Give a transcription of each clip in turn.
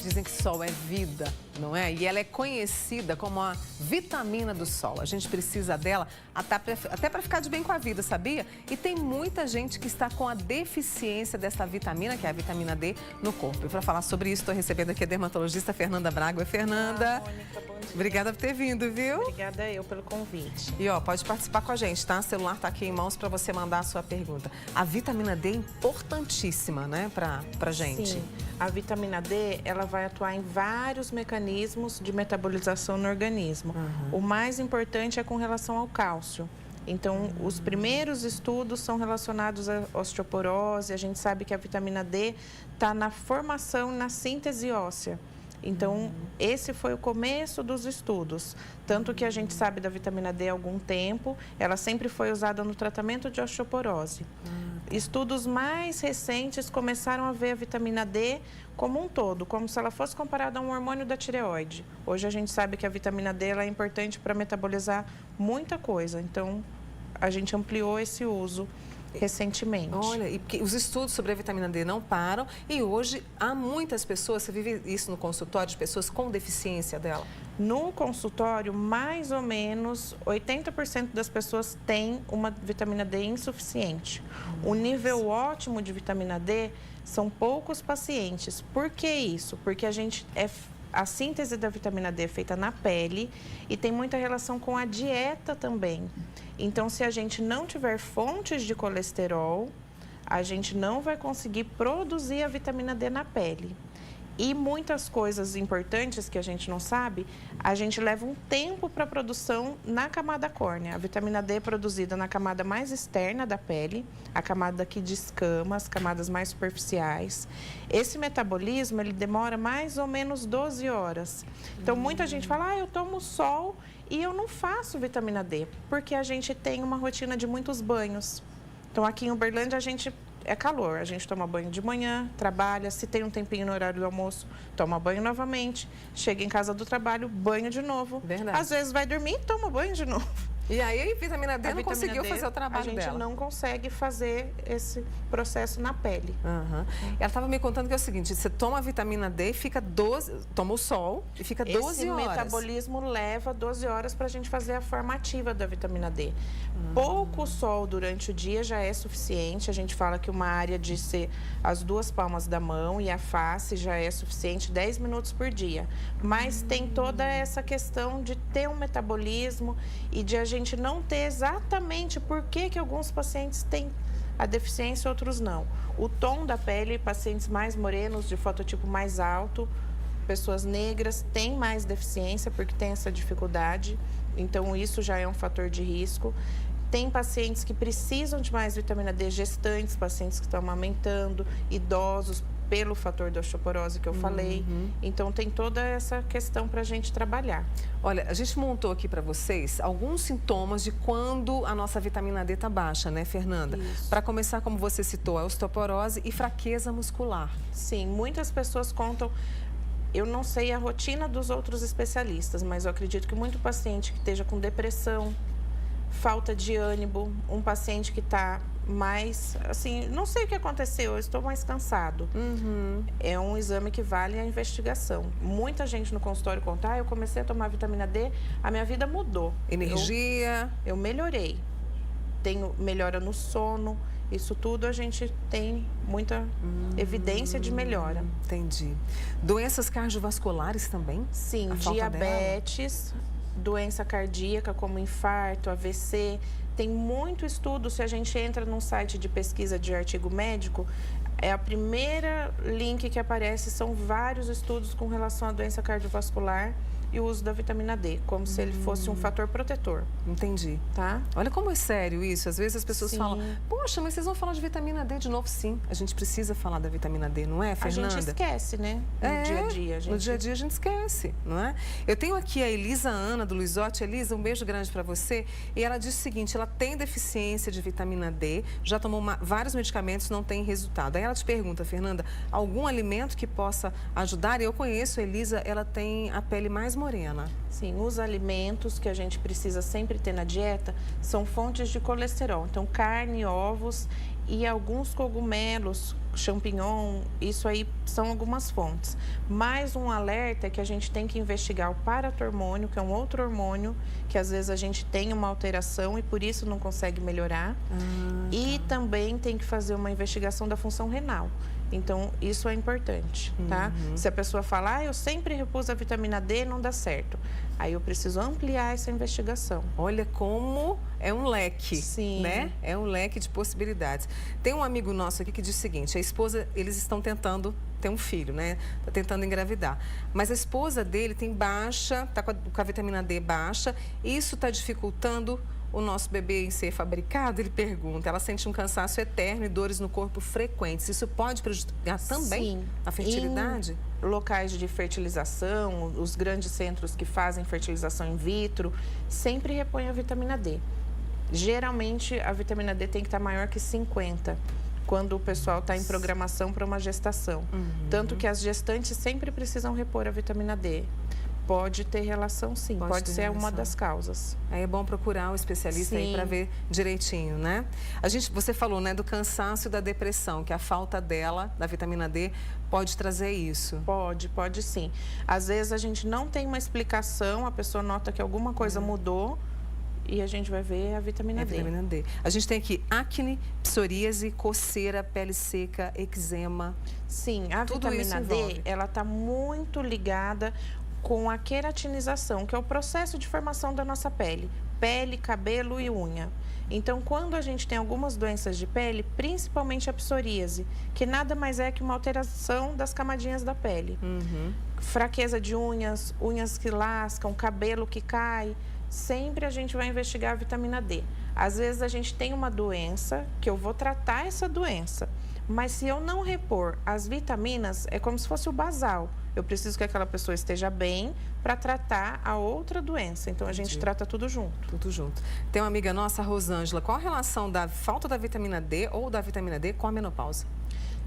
Dizem que sol é vida, não é? E ela é conhecida como a vitamina do sol. A gente precisa dela até para ficar de bem com a vida, sabia? E tem muita gente que está com a deficiência dessa vitamina, que é a vitamina D, no corpo. E para falar sobre isso, estou recebendo aqui a dermatologista Fernanda Braga. Oi, Fernanda. Mônica, bom dia. Obrigada por ter vindo, viu? Obrigada eu pelo convite. E ó, pode participar com a gente, tá? O celular tá aqui em mãos para você mandar a sua pergunta. A vitamina D é importantíssima, né, pra gente. Sim, a vitamina D, ela vai atuar em vários mecanismos de metabolização no organismo. O mais importante é com relação ao cálcio. Então, os primeiros estudos são relacionados à osteoporose. A gente sabe que a vitamina D está na formação e na síntese óssea. Então, esse foi o começo dos estudos. Tanto que a gente sabe da vitamina D há algum tempo, ela sempre foi usada no tratamento de osteoporose. Estudos mais recentes começaram a ver a vitamina D como um todo, como se ela fosse comparada a um hormônio da tireoide. Hoje a gente sabe que a vitamina D ela é importante para metabolizar muita coisa. Então, a gente ampliou esse uso recentemente. Olha, e porque os estudos sobre a vitamina D não param e hoje há muitas pessoas, você vive isso no consultório, de pessoas com deficiência dela? No consultório, mais ou menos 80% das pessoas têm uma vitamina D insuficiente. O nível ótimo de vitamina D são poucos pacientes. Por que isso? Porque a síntese da vitamina D é feita na pele e tem muita relação com a dieta também. Então, se a gente não tiver fontes de colesterol, a gente não vai conseguir produzir a vitamina D na pele. E muitas coisas importantes que a gente não sabe, a gente leva um tempo para a produção na camada córnea. A vitamina D é produzida na camada mais externa da pele, a camada que descama, as camadas mais superficiais. Esse metabolismo, ele demora mais ou menos 12 horas. Então, muita gente fala, eu tomo sol e eu não faço vitamina D, porque a gente tem uma rotina de muitos banhos. Então, aqui em Uberlândia, é calor, a gente toma banho de manhã, trabalha, se tem um tempinho no horário do almoço, toma banho novamente, chega em casa do trabalho, banho de novo. Verdade. Às vezes vai dormir e toma banho de novo. E aí a vitamina D não conseguiu fazer o trabalho dela. A gente não consegue fazer esse processo na pele. Ela estava me contando que é o seguinte, você toma a vitamina D e fica toma o sol e fica 12 horas. Esse metabolismo leva 12 horas para a gente fazer a forma ativa da vitamina D. Pouco sol durante o dia já é suficiente. A gente fala que uma área de ser as 2 palmas da mão e a face já é suficiente, 10 minutos por dia. Mas tem toda essa questão de ter um metabolismo e de a gente não ter exatamente por que alguns pacientes têm a deficiência e outros não. O tom da pele, pacientes mais morenos, de fototipo mais alto, pessoas negras têm mais deficiência porque tem essa dificuldade, então isso já é um fator de risco. Tem pacientes que precisam de mais vitamina D, gestantes, pacientes que estão amamentando, idosos, pelo fator da osteoporose que eu falei. Então, tem toda essa questão para a gente trabalhar. Olha, a gente montou aqui para vocês alguns sintomas de quando a nossa vitamina D está baixa, né, Fernanda? Para começar, como você citou, a osteoporose e fraqueza muscular. Sim, muitas pessoas contam... Eu não sei a rotina dos outros especialistas, mas eu acredito que muito paciente que esteja com depressão, falta de ânimo, um paciente que está mais, assim, não sei o que aconteceu, eu estou mais cansado. É um exame que vale a investigação. Muita gente no consultório conta, eu comecei a tomar vitamina D, a minha vida mudou. Energia? Eu melhorei. Tenho melhora no sono, isso tudo a gente tem muita evidência de melhora. Entendi. Doenças cardiovasculares também? Sim, diabetes, doença cardíaca como infarto, AVC. Tem muito estudo, se a gente entra num site de pesquisa de artigo médico, é a primeira link que aparece, são vários estudos com relação à doença cardiovascular e o uso da vitamina D, como se ele fosse um fator protetor. Entendi. Tá? Olha como é sério isso. Às vezes as pessoas falam, poxa, mas vocês vão falar de vitamina D de novo? Sim, a gente precisa falar da vitamina D, não é, Fernanda? A gente esquece, né? No dia a dia. No dia a dia a gente esquece, não é? Eu tenho aqui a Elisa Ana, do Luizotti. Elisa, um beijo grande para você. E ela diz o seguinte, ela tem deficiência de vitamina D, já tomou vários medicamentos, não tem resultado. Aí ela te pergunta, Fernanda, algum alimento que possa ajudar? Eu conheço a Elisa, ela tem a pele mais morena. Sim, os alimentos que a gente precisa sempre ter na dieta são fontes de colesterol. Então, carne, ovos e alguns cogumelos, champignon, isso aí são algumas fontes. Mais um alerta é que a gente tem que investigar o paratormônio, que é um outro hormônio, que às vezes a gente tem uma alteração e por isso não consegue melhorar. E também tem que fazer uma investigação da função renal. Então, isso é importante, tá? Se a pessoa falar, eu sempre repus a vitamina D, não dá certo. Aí eu preciso ampliar essa investigação. Olha como é um leque, Sim. né? É um leque de possibilidades. Tem um amigo nosso aqui que diz o seguinte, a esposa, eles estão tentando ter um filho, né? Tá tentando engravidar. Mas a esposa dele tem baixa, tá com a vitamina D baixa, e isso está dificultando o nosso bebê em ser fabricado? Ele pergunta. Ela sente um cansaço eterno e dores no corpo frequentes. Isso pode prejudicar também a fertilidade? Em locais de fertilização, os grandes centros que fazem fertilização in vitro, sempre repõem a vitamina D. Geralmente, a vitamina D tem que estar maior que 50, quando o pessoal está em programação para uma gestação. Tanto que as gestantes sempre precisam repor a vitamina D. Pode ter relação, sim. Pode ser uma das causas. Aí é bom procurar um especialista aí para ver direitinho, né? Você falou, né, do cansaço e da depressão, que a falta dela, da vitamina D, pode trazer isso. Pode sim. Às vezes a gente não tem uma explicação, a pessoa nota que alguma coisa mudou e a gente vai ver a vitamina D. Vitamina D. A gente tem aqui acne, psoríase, coceira, pele seca, eczema. Sim, a vitamina D, ela está muito ligada com a queratinização, que é o processo de formação da nossa pele, cabelo e unha. Então, quando a gente tem algumas doenças de pele, principalmente a psoríase, que nada mais é que uma alteração das camadinhas da pele. Fraqueza de unhas, unhas que lascam, cabelo que cai, sempre a gente vai investigar a vitamina D. Às vezes a gente tem uma doença, que eu vou tratar essa doença, mas se eu não repor as vitaminas, é como se fosse o basal. Eu preciso que aquela pessoa esteja bem para tratar a outra doença. Então, a gente trata tudo junto. Tudo junto. Tem uma amiga nossa, a Rosângela. Qual a relação da falta da vitamina D ou da vitamina D com a menopausa?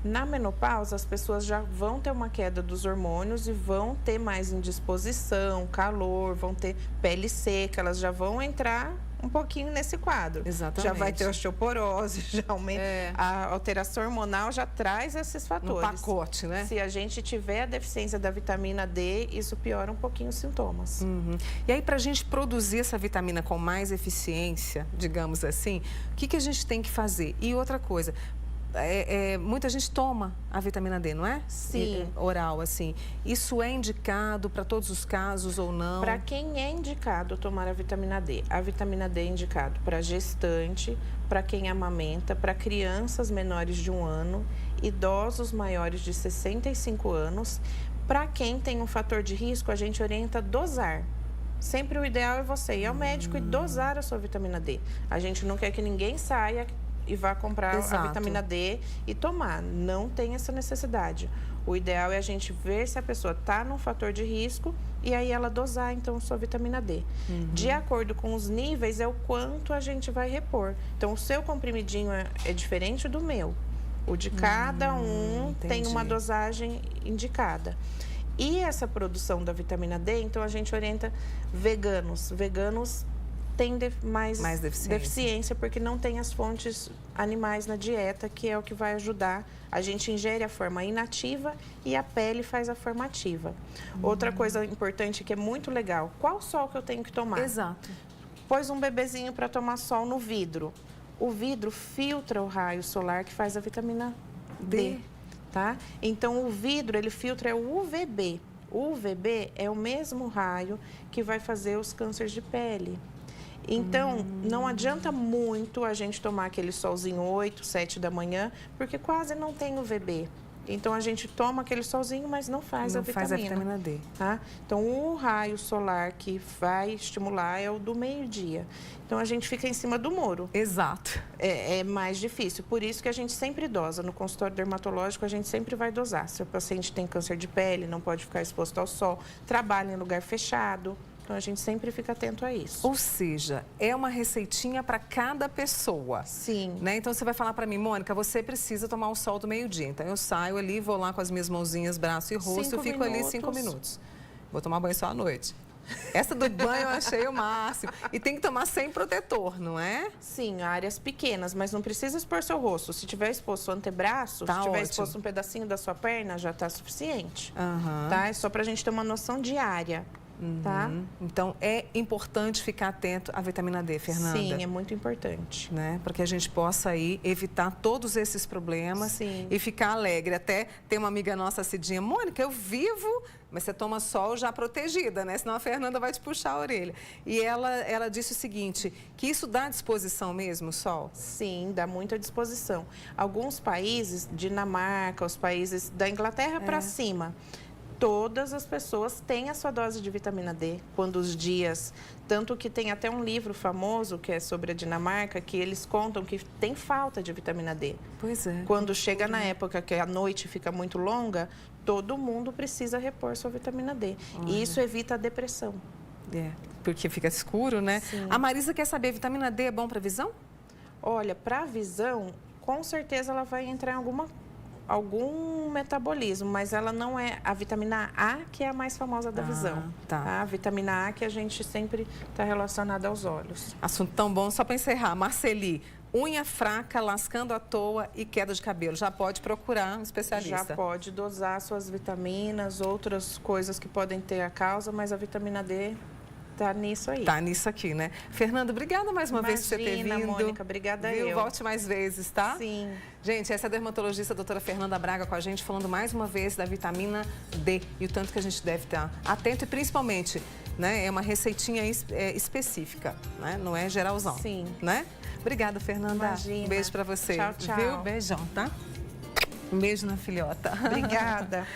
Na menopausa, as pessoas já vão ter uma queda dos hormônios e vão ter mais indisposição, calor, vão ter pele seca, elas já vão entrar um pouquinho nesse quadro. Exatamente. Já vai ter osteoporose, já aumenta. A alteração hormonal já traz esses fatores. No pacote, né? Se a gente tiver a deficiência da vitamina D, isso piora um pouquinho os sintomas. E aí, para a gente produzir essa vitamina com mais eficiência, digamos assim, o que a gente tem que fazer? E outra coisa, muita gente toma a vitamina D, não é? Sim. Oral, assim. Isso é indicado para todos os casos ou não? Para quem é indicado tomar a vitamina D é indicado para gestante, para quem amamenta, para crianças menores de 1 ano, idosos maiores de 65 anos. Para quem tem um fator de risco, a gente orienta dosar. Sempre o ideal é você ir ao médico e dosar a sua vitamina D. A gente não quer que ninguém saia e vá comprar a vitamina D e tomar. Não tem essa necessidade. O ideal é a gente ver se a pessoa está num fator de risco e aí ela dosar, então, sua vitamina D. De acordo com os níveis, é o quanto a gente vai repor. Então, o seu comprimidinho é diferente do meu. O de cada um tem uma dosagem indicada. E essa produção da vitamina D, então, a gente orienta veganos. Veganos tem mais deficiência porque não tem as fontes animais na dieta, que é o que vai ajudar. A gente ingere a forma inativa e a pele faz a forma ativa. Outra coisa importante que é muito legal, qual sol que eu tenho que tomar? Exato. Pôs um bebezinho para tomar sol no vidro. O vidro filtra o raio solar que faz a vitamina D, tá? Então, o vidro, ele filtra o UVB. O UVB é o mesmo raio que vai fazer os cânceres de pele. Então, não adianta muito a gente tomar aquele solzinho 8, 7 da manhã, porque quase não tem UVB. Então, a gente toma aquele solzinho, mas não faz a vitamina D. Tá? Então, o raio solar que vai estimular é o do meio-dia. Então, a gente fica em cima do muro. Exato. É mais difícil. Por isso que a gente sempre dosa. No consultório dermatológico, a gente sempre vai dosar. Se o paciente tem câncer de pele, não pode ficar exposto ao sol, trabalha em lugar fechado. Então, a gente sempre fica atento a isso. Ou seja, é uma receitinha para cada pessoa. Sim. Né? Então, você vai falar para mim, Mônica, você precisa tomar o sol do meio-dia. Então, eu saio ali, vou lá com as minhas mãozinhas, braço e rosto, eu fico ali 5 minutos. Vou tomar banho só à noite. Essa do banho eu achei o máximo. E tem que tomar sem protetor, não é? Sim, áreas pequenas, mas não precisa expor seu rosto. Se tiver exposto o antebraço, Tá se tiver ótimo. exposto um pedacinho da sua perna, já está suficiente. Aham. Tá? É só pra gente ter uma noção de área, tá? Então, é importante ficar atento à vitamina D, Fernanda. Sim, é muito importante. Né? Para que a gente possa aí evitar todos esses problemas. Sim. E ficar alegre. Até tem uma amiga nossa, Cidinha, Mônica, eu vivo, mas você toma sol já protegida, né? Senão a Fernanda vai te puxar a orelha. E ela disse o seguinte, que isso dá disposição mesmo, o sol? Sim, dá muita disposição. Alguns países, Dinamarca, os países da Inglaterra para cima, todas as pessoas têm a sua dose de vitamina D quando os dias... Tanto que tem até um livro famoso que é sobre a Dinamarca, que eles contam que tem falta de vitamina D. Pois é. Quando chega na época que a noite fica muito longa, todo mundo precisa repor sua vitamina D. E isso evita a depressão. É, porque fica escuro, né? Sim. A Marisa quer saber, vitamina D é bom para visão? Olha, para visão, com certeza ela vai entrar em algum metabolismo, mas ela não é a vitamina A que é a mais famosa da visão. Tá. A vitamina A que a gente sempre está relacionada aos olhos. Assunto tão bom, só para encerrar. Marceli, unha fraca, lascando à toa e queda de cabelo. Já pode procurar um especialista. Já pode dosar suas vitaminas, outras coisas que podem ter a causa, mas a vitamina D tá nisso aí. Tá nisso aqui, né? Fernanda, obrigada mais uma vez por você ter vindo. Mônica, obrigada eu. Volte mais vezes, tá? Sim. Gente, essa é a dermatologista a doutora Fernanda Braga com a gente, falando mais uma vez da vitamina D e o tanto que a gente deve estar atento e principalmente, né, é uma receitinha específica, né? Não é geralzão. Sim. Né? Obrigada, Fernanda. Imagina. Um beijo pra você. Tchau, tchau. Viu? Beijão, tá? Um beijo na filhota. Obrigada.